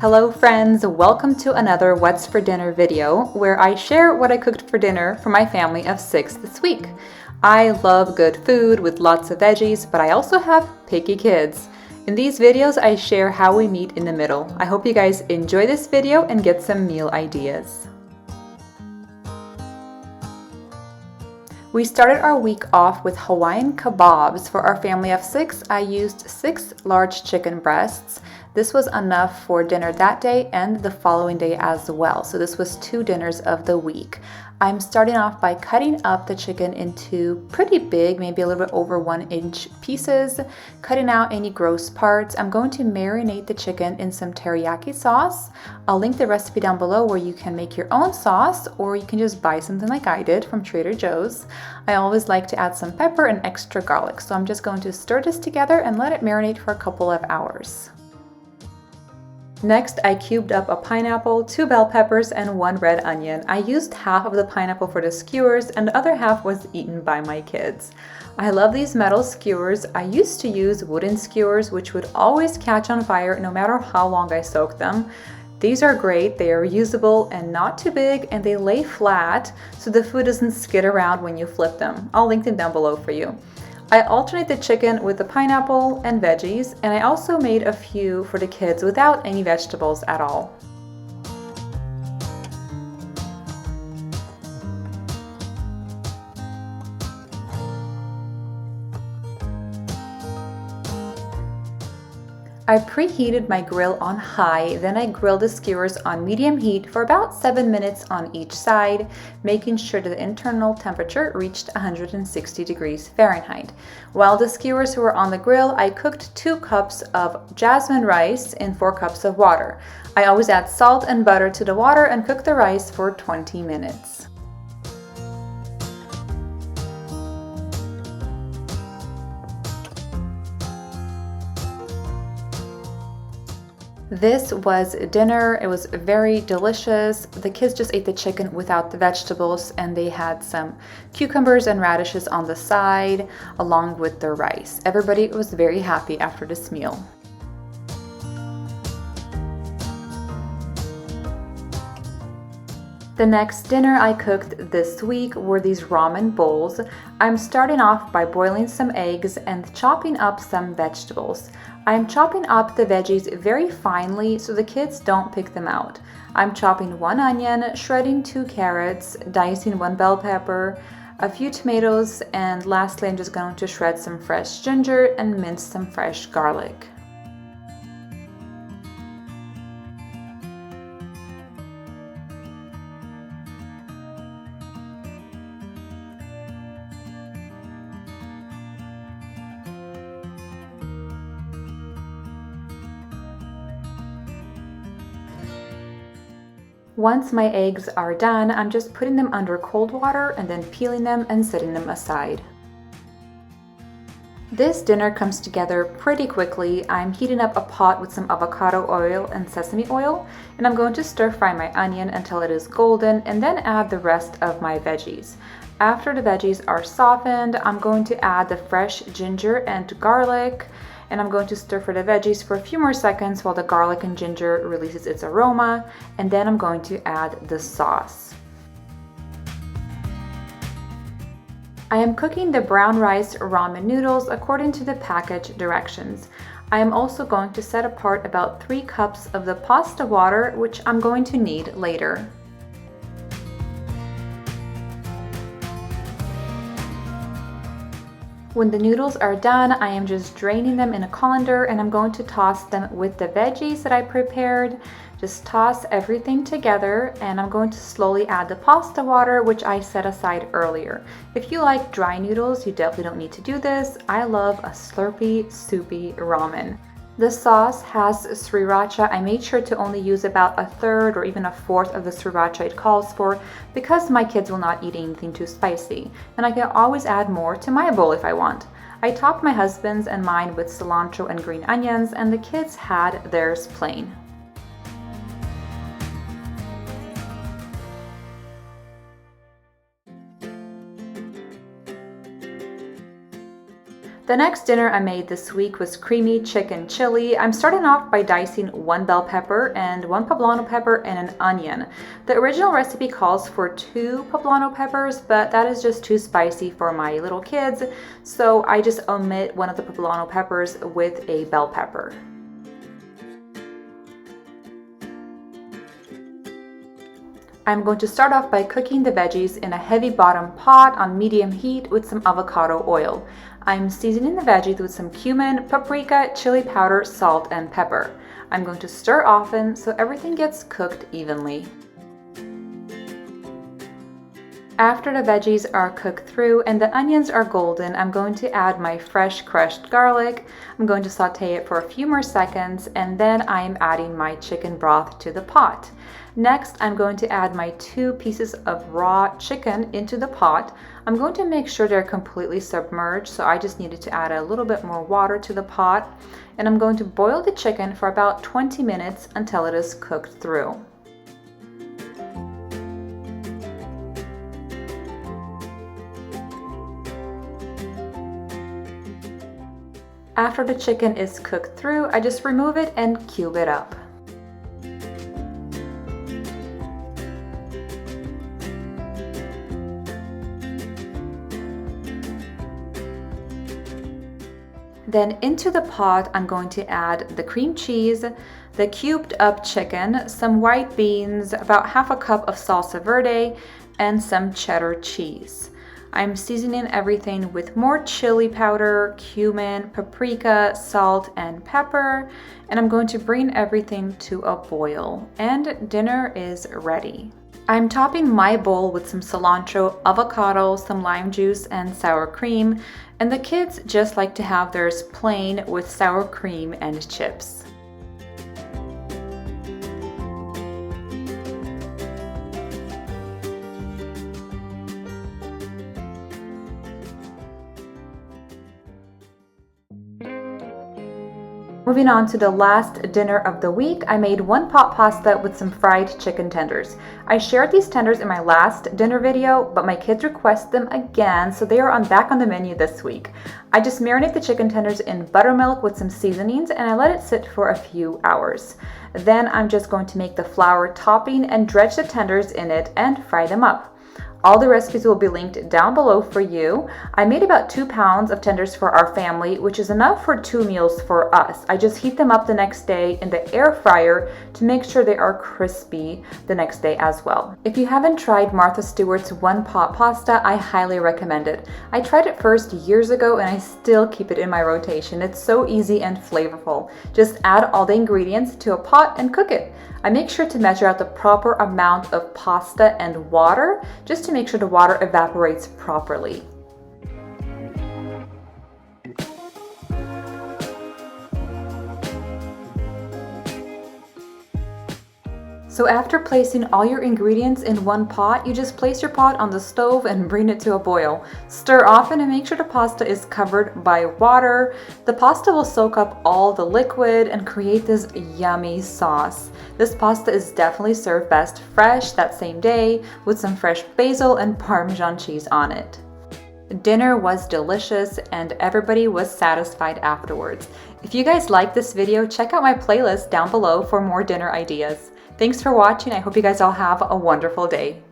Hello friends, welcome to another What's for Dinner video where I share what I cooked for dinner for my family of 6 this week. I love good food with lots of veggies, but I also have picky kids. In these videos I share how we meet in the middle. I hope you guys enjoy this video and get some meal ideas. We started our week off with Hawaiian Kebabs. For our family of 6, I used 6 large chicken breasts. This was enough for dinner that day and the following day as well. So this was 2 dinners of the week. I'm starting off by cutting up the chicken into pretty big, maybe a little bit over 1-inch pieces, cutting out any gross parts. I'm going to marinate the chicken in some teriyaki sauce. I'll link the recipe down below where you can make your own sauce, or you can just buy something like I did from Trader Joe's. I always like to add some pepper and extra garlic, so I'm just going to stir this together and let it marinate for a couple of hours. Next, I cubed up a pineapple, 2 bell peppers, and 1 red onion. I used half of the pineapple for the skewers and the other half was eaten by my kids. I love these metal skewers. I used to use wooden skewers, which would always catch on fire no matter how long I soaked them. These are great, they are reusable and not too big, and they lay flat so the food doesn't skid around when you flip them. I'll link them down below for you. I alternate the chicken with the pineapple and veggies, and I also made a few for the kids without any vegetables at all. I preheated my grill on high, then I grilled the skewers on medium heat for about 7 minutes on each side, making sure that the internal temperature reached 160 degrees Fahrenheit. While the skewers were on the grill, I cooked 2 cups of jasmine rice in 4 cups of water. I always add salt and butter to the water and cook the rice for 20 minutes. This was dinner. It was very delicious. The kids just ate the chicken without the vegetables, and they had some cucumbers and radishes on the side along with the rice. Everybody was very happy after this meal. The next dinner I cooked this week were these ramen bowls. I'm starting off by boiling some eggs and chopping up some vegetables. I'm chopping up the veggies very finely so the kids don't pick them out. I'm chopping 1 onion, shredding 2 carrots, dicing 1 bell pepper, a few tomatoes, and lastly I'm just going to shred some fresh ginger and mince some fresh garlic. Once my eggs are done, I'm just putting them under cold water and then peeling them and setting them aside. This dinner comes together pretty quickly. I'm heating up a pot with some avocado oil and sesame oil, and I'm going to stir fry my onion until it is golden and then add the rest of my veggies. After the veggies are softened, I'm going to add the fresh ginger and garlic, and I'm going to stir fry the veggies for a few more seconds while the garlic and ginger releases its aroma, and then I'm going to add the sauce. I am cooking the brown rice ramen noodles according to the package directions. I am also going to set apart about 3 cups of the pasta water, which I'm going to need later. When the noodles are done, I am just draining them in a colander and I'm going to toss them with the veggies that I prepared. Just toss everything together and I'm going to slowly add the pasta water, which I set aside earlier. If you like dry noodles, you definitely don't need to do this. I love a slurpy, soupy ramen. The sauce has sriracha. I made sure to only use about 1/3 or even 1/4 of the sriracha it calls for because my kids will not eat anything too spicy. And I can always add more to my bowl if I want. I topped my husband's and mine with cilantro and green onions, and the kids had theirs plain. The next dinner I made this week was creamy chicken chili. I'm starting off by dicing 1 bell pepper and 1 poblano pepper and an onion. The original recipe calls for 2 poblano peppers, but that is just too spicy for my little kids, so I just omit one of the poblano peppers with a bell pepper. I'm going to start off by cooking the veggies in a heavy bottom pot on medium heat with some avocado oil. I'm seasoning the veggies with some cumin, paprika, chili powder, salt, and pepper. I'm going to stir often so everything gets cooked evenly. After the veggies are cooked through and the onions are golden, I'm going to add my fresh crushed garlic. I'm going to saute it for a few more seconds, and then I am adding my chicken broth to the pot. Next, I'm going to add my 2 pieces of raw chicken into the pot. I'm going to make sure they're completely submerged, so I just needed to add a little bit more water to the pot. And I'm going to boil the chicken for about 20 minutes until it is cooked through. After the chicken is cooked through, I just remove it and cube it up. Then into the pot, I'm going to add the cream cheese, the cubed up chicken, some white beans, about half a cup of salsa verde, and some cheddar cheese. I'm seasoning everything with more chili powder, cumin, paprika, salt, and pepper, and I'm going to bring everything to a boil, and dinner is ready. I'm topping my bowl with some cilantro, avocado, some lime juice, and sour cream, and the kids just like to have theirs plain with sour cream and chips. Moving on to the last dinner of the week, I made 1 pot pasta with some fried chicken tenders. I shared these tenders in my last dinner video, but my kids requested them again, so they are back on the menu this week. I just marinate the chicken tenders in buttermilk with some seasonings, and I let it sit for a few hours. Then I'm just going to make the flour topping and dredge the tenders in it and fry them up. All the recipes will be linked down below for you. I made about 2 pounds of tenders for our family, which is enough for 2 meals for us. I just heat them up the next day in the air fryer to make sure they are crispy the next day as well. If you haven't tried Martha Stewart's 1 pot pasta, I highly recommend it. I tried it first years ago and I still keep it in my rotation. It's so easy and flavorful. Just add all the ingredients to a pot and cook it. I make sure to measure out the proper amount of pasta and water just to make sure the water evaporates properly. So after placing all your ingredients in 1 pot, you just place your pot on the stove and bring it to a boil. Stir often and make sure the pasta is covered by water. The pasta will soak up all the liquid and create this yummy sauce. This pasta is definitely served best fresh that same day with some fresh basil and Parmesan cheese on it. Dinner was delicious and everybody was satisfied afterwards. If you guys like this video, check out my playlist down below for more dinner ideas. Thanks for watching. I hope you guys all have a wonderful day.